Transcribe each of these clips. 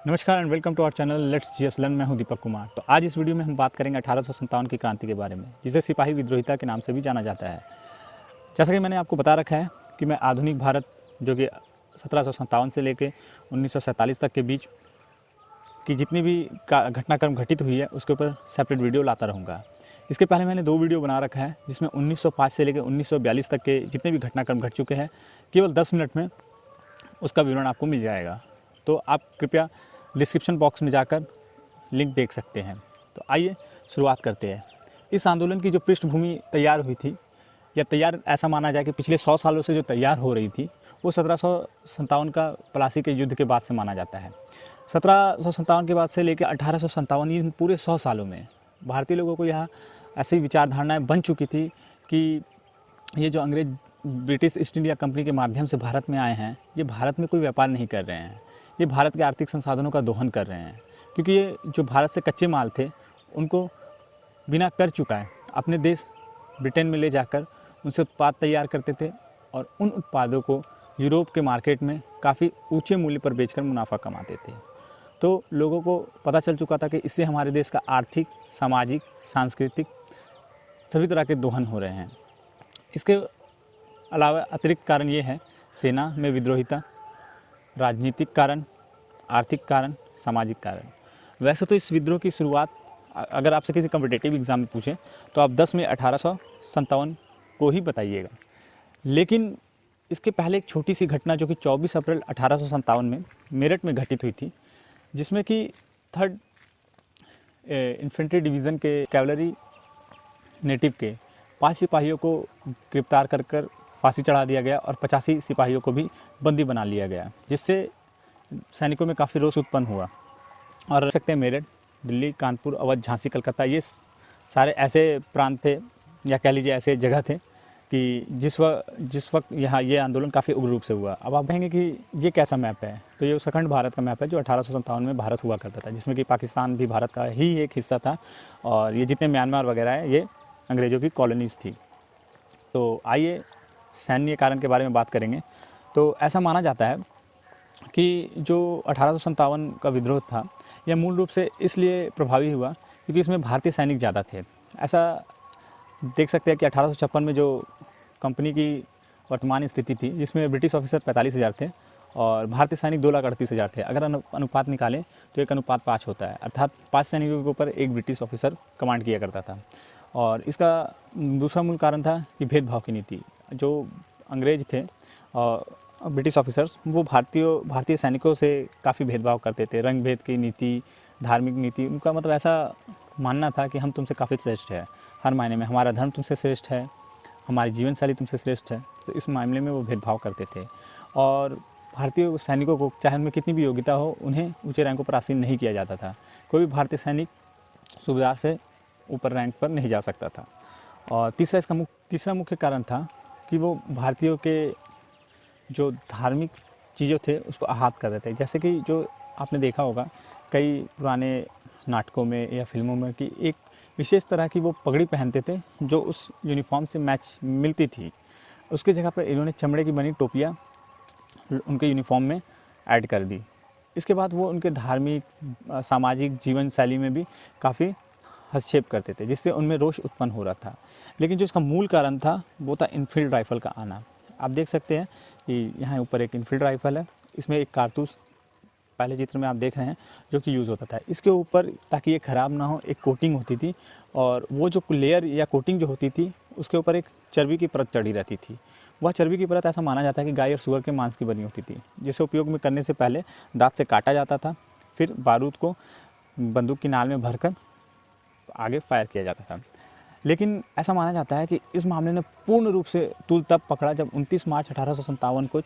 नमस्कार and welcome to our channel let's GS learn. मैं हूं दीपक कुमार। तो आज इस वीडियो में हम बात करेंगे 1857 की क्रांति के बारे में, जिसे सिपाही विद्रोहिता के नाम से भी जाना जाता है। जैसा कि मैंने आपको बता रखा है कि मैं आधुनिक भारत जो कि 1757 से लेकर 1947 तक के बीच की जितनी भी घटनाक्रम घटित हुई है उसके ऊपर सेपरेट वीडियो लाता रहूँगा। इसके पहले मैंने 2 वीडियो बना रखा है जिसमें 1905 से लेकर 1942 तक के जितने भी घटनाक्रम घट चुके हैं केवल 10 मिनट में उसका विवरण आपको मिल जाएगा। तो आप कृपया डिस्क्रिप्शन बॉक्स में जाकर लिंक देख सकते हैं। तो आइए शुरुआत करते हैं। इस आंदोलन की जो पृष्ठभूमि तैयार हुई थी, या तैयार ऐसा माना जाए कि पिछले 100 सालों से जो तैयार हो रही थी, वो 1757 का प्लासी के युद्ध के बाद से माना जाता है। 1757 के बाद से लेकर 1857 ये पूरे 100 सालों में भारतीय लोगों को यह ऐसी विचारधारणाएँ बन चुकी थी कि ये जो अंग्रेज ब्रिटिश ईस्ट इंडिया कंपनी के माध्यम से भारत में आए हैं, ये भारत में कोई व्यापार नहीं कर रहे हैं, ये भारत के आर्थिक संसाधनों का दोहन कर रहे हैं। क्योंकि ये जो भारत से कच्चे माल थे उनको बिना कर चुका है अपने देश ब्रिटेन में ले जाकर उनसे उत्पाद तैयार करते थे और उन उत्पादों को यूरोप के मार्केट में काफ़ी ऊंचे मूल्य पर बेचकर मुनाफा कमाते थे। तो लोगों को पता चल चुका था कि इससे हमारे देश का आर्थिक, सामाजिक, सांस्कृतिक सभी तरह के दोहन हो रहे हैं। इसके अलावा अतिरिक्त कारण ये है सेना में विद्रोहिता, राजनीतिक कारण, आर्थिक कारण, सामाजिक कारण। वैसे तो इस विद्रोह की शुरुआत अगर आपसे किसी कॉम्पिटिटिव एग्ज़ाम में पूछें तो आप 10 में 1857 को ही बताइएगा। लेकिन इसके पहले एक छोटी सी घटना जो कि 24 अप्रैल 1857 में मेरठ में घटित हुई थी, जिसमें कि 3rd इन्फेंट्री डिवीज़न के कैवलरी नेटिव के 5 सिपाहियों को गिरफ्तार कर फांसी चढ़ा दिया गया और 85 सिपाहियों को भी बंदी बना लिया गया, जिससे सैनिकों में काफ़ी रोष उत्पन्न हुआ। और रह सकते हैं मेरठ, दिल्ली, कानपुर, अवध, झांसी, कलकत्ता, ये सारे ऐसे प्रांत थे या कह लीजिए ऐसे जगह थे कि जिस वक्त यहाँ ये आंदोलन काफ़ी उग्र रूप से हुआ। अब आप कहेंगे कि ये कैसा मैप है, तो ये उस अखंड भारत का मैप है जो 1857 में भारत हुआ करता था, जिसमें कि पाकिस्तान भी भारत का ही एक हिस्सा था और ये जितने म्यांमार वगैरह है ये अंग्रेज़ों की कॉलोनीज़ थी। तो आइए सैन्य कारण के बारे में बात करेंगे। तो ऐसा माना जाता है कि जो 1857 का विद्रोह था यह मूल रूप से इसलिए प्रभावी हुआ क्योंकि इसमें भारतीय सैनिक ज़्यादा थे। ऐसा देख सकते हैं कि 1856 में जो कंपनी की वर्तमान स्थिति थी, जिसमें ब्रिटिश ऑफिसर 45,000 थे और भारतीय सैनिक 2,38,000 थे। अगर अनुपात निकालें तो 1:5 होता है, अर्थात 5 सैनिकों के ऊपर एक ब्रिटिश ऑफिसर कमांड किया करता था। और इसका दूसरा मूल कारण था कि भेदभाव की नीति। जो अंग्रेज थे और ब्रिटिश ऑफिसर्स, वो भारतीय सैनिकों से काफ़ी भेदभाव करते थे। रंग भेद की नीति, धार्मिक नीति, उनका मतलब ऐसा मानना था कि हम तुमसे काफ़ी श्रेष्ठ है, हर मायने में हमारा धर्म तुमसे श्रेष्ठ है, हमारी जीवन शैली तुमसे श्रेष्ठ है। तो इस मामले में वो भेदभाव करते थे और भारतीय सैनिकों को चाहे उनमें कितनी भी योग्यता हो, उन्हें ऊँचे रैंकों पर आसीन नहीं किया जाता था। कोई भी भारतीय सैनिक सूबेदार से ऊपर रैंक पर नहीं जा सकता था। और तीसरा मुख्य कारण था कि वो भारतीयों के जो धार्मिक चीज़ों थे उसको आहत कर रहे थे। जैसे कि जो आपने देखा होगा कई पुराने नाटकों में या फिल्मों में कि एक विशेष तरह की वो पगड़ी पहनते थे जो उस यूनिफॉर्म से मैच मिलती थी। उसकी जगह पर इन्होंने चमड़े की बनी टोपियाँ उनके यूनिफॉर्म में ऐड कर दी। इसके बाद वो उनके धार्मिक, सामाजिक जीवन शैली में भी काफ़ी हस्तक्षेप करते थे, जिससे उनमें रोष उत्पन्न हो रहा था। लेकिन जो इसका मूल कारण था वो था इनफील्ड राइफ़ल का आना। आप देख सकते हैं कि यहाँ ऊपर एक इनफील्ड राइफ़ल है, इसमें एक कारतूस पहले चित्र में आप देख रहे हैं जो कि यूज़ होता था। इसके ऊपर ताकि ये ख़राब ना हो एक कोटिंग होती थी और वो जो लेयर या कोटिंग जो होती थी उसके ऊपर एक चर्बी की परत चढ़ी रहती थी। वह चर्बी की परत ऐसा माना जाता है कि गाय और सूअर के मांस की बनी होती थी, जिसे उपयोग में करने से पहले दाँत से काटा जाता था, फिर बारूद को बंदूक की नाल में भरकर आगे फायर किया जाता था। लेकिन ऐसा माना जाता है कि इस मामले ने पूर्ण रूप से तूल तब पकड़ा जब 29 मार्च 1857 को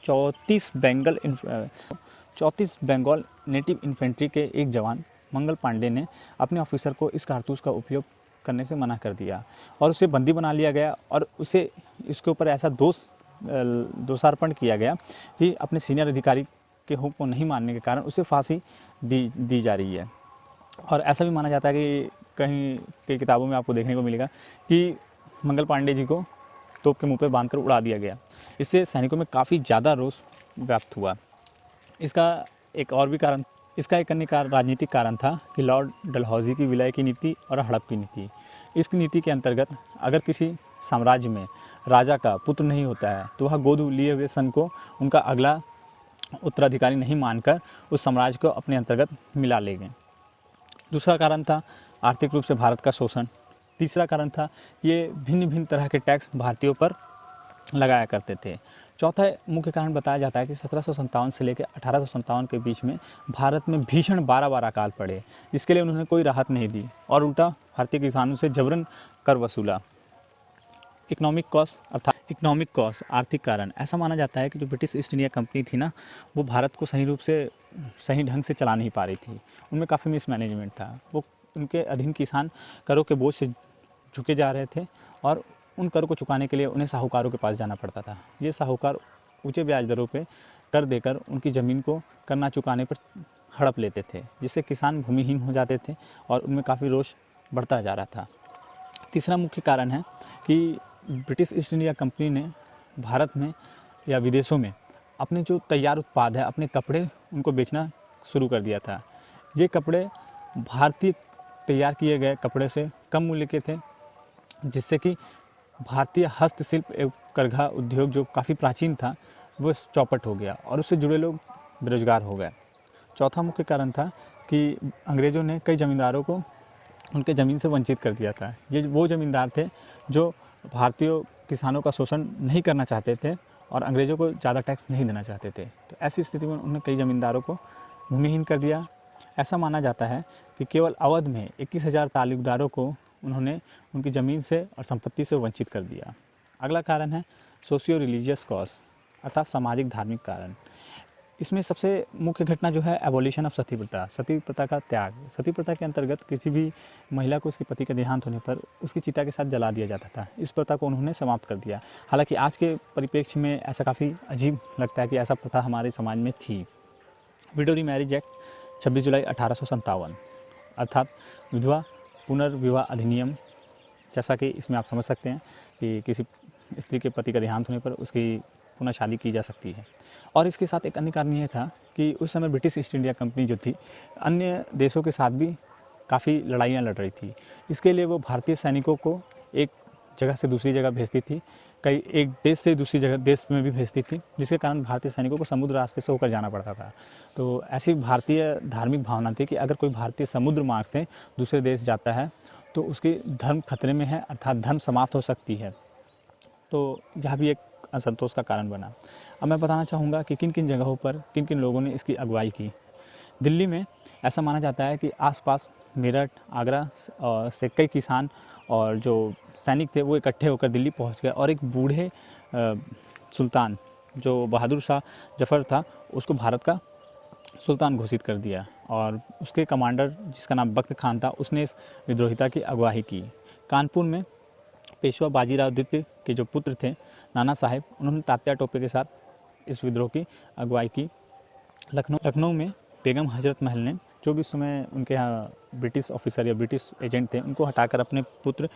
34 बंगाल नेटिव इन्फेंट्री के एक जवान मंगल पांडे ने अपने ऑफिसर को इस कारतूस का उपयोग करने से मना कर दिया और उसे बंदी बना लिया गया और उसे इसके ऊपर ऐसा दोषारोपण किया गया कि अपने सीनियर अधिकारी के हुक्म को नहीं मानने के कारण उसे फांसी दी जा रही है। और ऐसा भी माना जाता है कि कहीं की किताबों में आपको देखने को मिलेगा कि मंगल पांडे जी को तोप के मुंह पे बांधकर उड़ा दिया गया। इससे सैनिकों में काफ़ी ज़्यादा रोष व्याप्त हुआ। इसका एक और भी कारण इसका एक अन्य राजनीतिक कारण था कि लॉर्ड डलहौजी की विलय की नीति और हड़प की नीति। इस नीति के अंतर्गत अगर किसी साम्राज्य में राजा का पुत्र नहीं होता है तो वह गोद लिए हुए सन को उनका अगला उत्तराधिकारी नहीं मानकर उस साम्राज्य को अपने अंतर्गत मिला लेंगे। दूसरा कारण था आर्थिक रूप से भारत का शोषण। तीसरा कारण था ये भिन्न भिन्न तरह के टैक्स भारतीयों पर लगाया करते थे। चौथा मुख्य कारण बताया जाता है कि 1757 से लेकर 1857 के बीच में भारत में भीषण 12 अकाल पड़े, जिसके लिए उन्होंने कोई राहत नहीं दी और उल्टा भारतीय किसानों से जबरन कर वसूला। इकोनॉमिक कॉस्ट आर्थिक कारण। ऐसा माना जाता है कि जो ब्रिटिश ईस्ट इंडिया कंपनी थी ना, वो भारत को सही ढंग से चला नहीं पा रही थी। उनमें काफ़ी मिसमैनेजमेंट था। वो उनके अधीन किसान करों के बोझ से झुके जा रहे थे और उन करों को चुकाने के लिए उन्हें साहूकारों के पास जाना पड़ता था। ये साहूकार ऊंचे ब्याज दरों पे कर देकर उनकी ज़मीन को कर ना चुकाने पर हड़प लेते थे, जिससे किसान भूमिहीन हो जाते थे और उनमें काफ़ी रोष बढ़ता जा रहा था। तीसरा मुख्य कारण है कि ब्रिटिश ईस्ट इंडिया कंपनी ने भारत में या विदेशों में अपने जो तैयार उत्पाद है, अपने कपड़े, उनको बेचना शुरू कर दिया था। ये कपड़े भारतीय तैयार किए गए कपड़े से कम मूल्य के थे, जिससे कि भारतीय हस्तशिल्प एवं करघा उद्योग जो काफ़ी प्राचीन था वो चौपट हो गया और उससे जुड़े लोग बेरोजगार हो गए। चौथा मुख्य कारण था कि अंग्रेज़ों ने कई ज़मींदारों को उनके ज़मीन से वंचित कर दिया था। ये वो ज़मींदार थे जो भारतीय किसानों का शोषण नहीं करना चाहते थे और अंग्रेज़ों को ज़्यादा टैक्स नहीं देना चाहते थे। तो ऐसी स्थिति में उन्होंने कई ज़मींदारों को भूमिहीन कर दिया। ऐसा माना जाता है कि केवल अवध में 21,000 तालुकदारों को उन्होंने उनकी ज़मीन से और संपत्ति से वंचित कर दिया। अगला कारण है सोशियो रिलीजियस कॉज अर्थात सामाजिक धार्मिक कारण। इसमें सबसे मुख्य घटना जो है एबॉलिशन ऑफ सती प्रथा का त्याग। सती प्रथा के अंतर्गत किसी भी महिला को उसके पति का देहांत होने पर उसकी चिता के साथ जला दिया जाता था। इस प्रथा को उन्होंने समाप्त कर दिया। हालांकि आज के परिप्रेक्ष्य में ऐसा काफ़ी अजीब लगता है कि ऐसा प्रथा हमारे समाज में थी। विडो रीमैरिज एक्ट 26 जुलाई 1857 अर्थात विधवा पुनर्विवाह अधिनियम। जैसा कि इसमें आप समझ सकते हैं कि किसी स्त्री के पति का देहांत होने पर उसकी पुनः शादी की जा सकती है। और इसके साथ एक अन्य कारण ये था कि उस समय ब्रिटिश ईस्ट इंडिया कंपनी जो थी अन्य देशों के साथ भी काफ़ी लड़ाइयाँ लड़ रही थी। इसके लिए वो भारतीय सैनिकों को एक जगह से दूसरी जगह भेजती थी, कई एक देश से दूसरी जगह देश में भी भेजती थी, जिसके कारण भारतीय सैनिकों को समुद्र रास्ते से होकर जाना पड़ता था। तो ऐसी भारतीय धार्मिक भावना थी कि अगर कोई भारतीय समुद्र मार्ग से दूसरे देश जाता है तो उसकी धर्म खतरे में है, अर्थात धर्म समाप्त हो सकती है। तो यह भी एक असंतोष का कारण बना। अब मैं बताना चाहूँगा कि किन किन जगहों पर किन किन लोगों ने इसकी अगुवाई की। दिल्ली में ऐसा माना जाता है कि आसपास मेरठ, आगरा से कई किसान और जो सैनिक थे वो इकट्ठे होकर दिल्ली पहुंच गए और एक बूढ़े सुल्तान जो बहादुर शाह जफ़र था उसको भारत का सुल्तान घोषित कर दिया और उसके कमांडर जिसका नाम बख्त खान था उसने इस विद्रोहिता की अगुवाई की। कानपुर में पेशवा बाजीराव द्वितीय के जो पुत्र थे नाना साहेब, उन्होंने तात्या टोपे के साथ इस विद्रोह की अगुवाई की। लखनऊ में बेगम हजरत महल ने जो भी उस समय उनके यहाँ ब्रिटिश ऑफिसर या ब्रिटिश एजेंट थे उनको हटाकर अपने पुत्र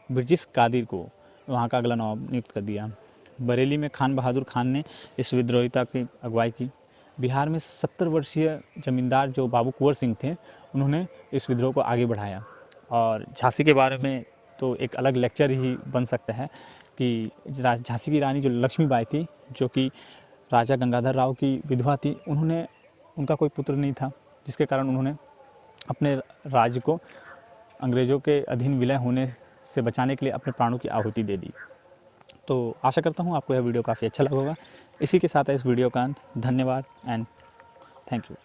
ब्रिटिश कादिर को वहाँ का अगला नवाब नियुक्त कर दिया। बरेली में खान बहादुर खान ने इस विद्रोहिता की अगुवाई की। बिहार में 70 वर्षीय जमींदार जो बाबू कुंवर सिंह थे उन्होंने इस विद्रोह को आगे बढ़ाया। और झांसी के बारे में तो एक अलग लेक्चर ही बन सकता है कि झांसी की रानी जो लक्ष्मीबाई थी, जो कि राजा गंगाधर राव की विधवा थी, उनका कोई पुत्र नहीं था, जिसके कारण उन्होंने अपने राज्य को अंग्रेज़ों के अधीन विलय होने से बचाने के लिए अपने प्राणों की आहुति दे दी। तो आशा करता हूँ आपको यह वीडियो काफ़ी अच्छा लगा होगा। इसी के साथ है इस वीडियो का अंत। धन्यवाद एंड थैंक यू।